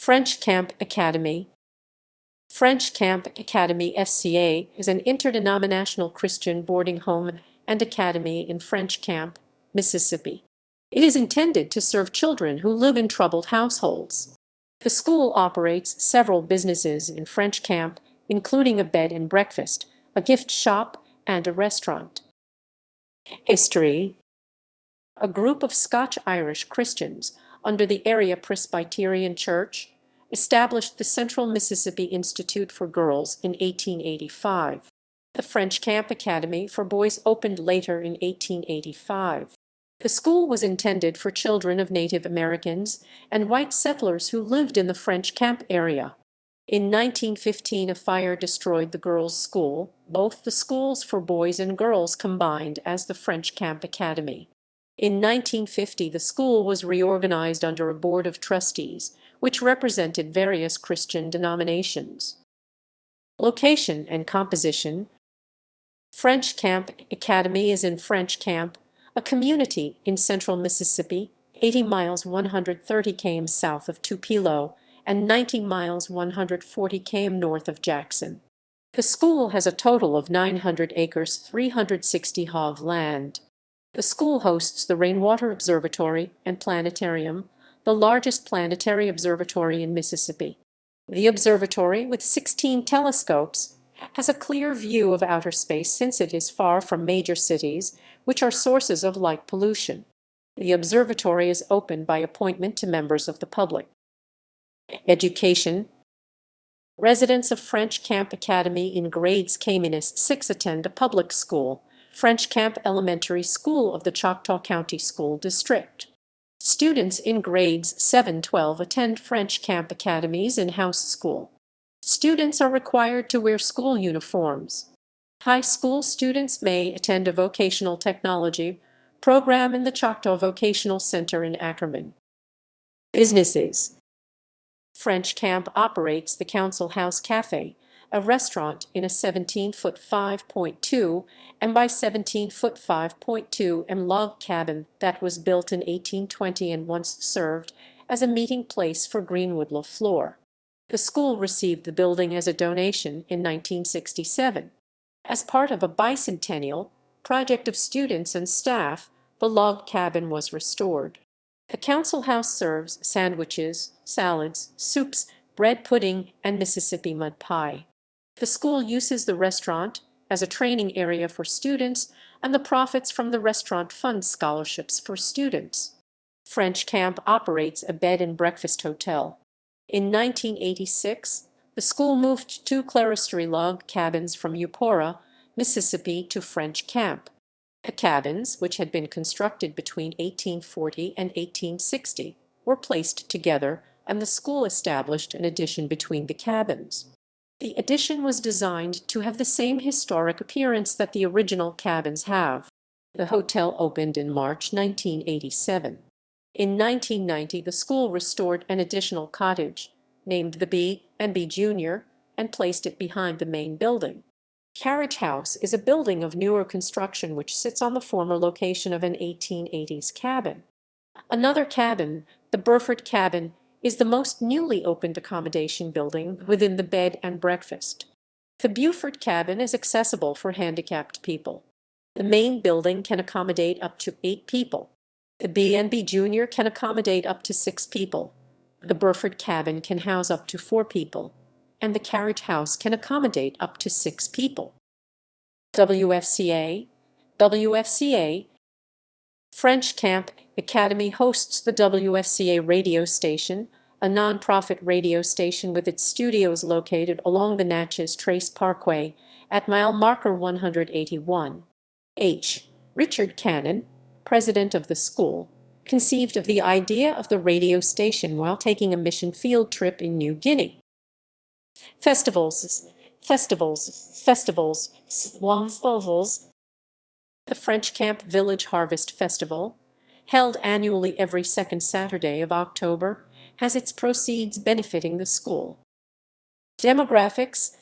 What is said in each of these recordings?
French Camp Academy. French Camp Academy FCA is an interdenominational Christian boarding home and academy in French Camp, Mississippi. It is intended to serve children who live in troubled households. The school operates several businesses in French Camp, including a bed and breakfast, a gift shop, and a restaurant. History. A group of Scotch-Irish Christians under the area Presbyterian Church established the Central Mississippi Institute for Girls in 1885. The French Camp Academy for Boys opened later in 1885. The school was intended for children of Native Americans and white settlers who lived in the French Camp area. In 1915, a fire destroyed the girls' school, both the schools for boys and girls combined as the French Camp Academy. In 1950, the school was reorganized under a board of trustees, which represented various Christian denominations. Location and composition. French Camp Academy is in French Camp, a community in central Mississippi, 80 miles 130 km south of Tupelo and 90 miles 140 km north of Jackson. The school has a total of 900 acres, 360 ha of land. The school hosts the Rainwater Observatory and Planetarium, the largest planetary observatory in Mississippi. The observatory, with 16 telescopes, has a clear view of outer space since it is far from major cities, which are sources of light pollution. The observatory is open by appointment to members of the public. Education. Residents of French Camp Academy in grades K-6 attend a public school, French Camp Elementary School of the Choctaw County School District. Students in grades 7-12 attend French Camp Academy's in-house school. Students are required to wear school uniforms. High school students may attend a vocational technology program in the Choctaw Vocational Center in Ackerman. Businesses. French Camp operates the Council House Cafe, a restaurant in a 17-foot 5.2 m by 17-foot 5.2 m log cabin that was built in 1820 and once served as a meeting place for Greenwood LaFleur. The school received the building as a donation in 1967. As part of a bicentennial project of students and staff, the log cabin was restored. The Council House serves sandwiches, salads, soups, bread pudding, and Mississippi mud pie. The school uses the restaurant as a training area for students, and the profits from the restaurant fund scholarships for students. French Camp operates a bed and breakfast hotel. In 1986, the school moved 2 clerestory log cabins from Eupora, Mississippi to French Camp. The cabins, which had been constructed between 1840 and 1860, were placed together, and the school established an addition between the cabins. The addition was designed to have the same historic appearance that the original cabins have. The hotel opened in March 1987. In 1990, the school restored an additional cottage, named the B&B Junior, and placed it behind the main building. Carriage House is a building of newer construction which sits on the former location of an 1880s cabin. Another cabin, the Burford Cabin, is the most newly opened accommodation building within the bed and breakfast. The Buford Cabin is accessible for handicapped people. The main building can accommodate up to 8 people. The B&B Junior can accommodate up to 6 people. The Burford Cabin can house up to 4 people, and the Carriage House can accommodate up to 6 people. WFCA. French Camp Academy hosts the WFCA radio station, a non-profit radio station with its studios located along the Natchez Trace Parkway at mile marker 181. Richard Cannon, president of the school, conceived of the idea of the radio station while taking a mission field trip in New Guinea. Festivals. The French Camp Village Harvest Festival, held annually every second Saturday of October, has its proceeds benefiting the school. Demographics.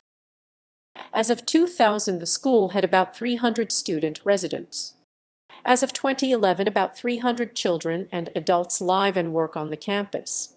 As of 2000, the school had about 300 student residents. As of 2011, about 300 children and adults live and work on the campus.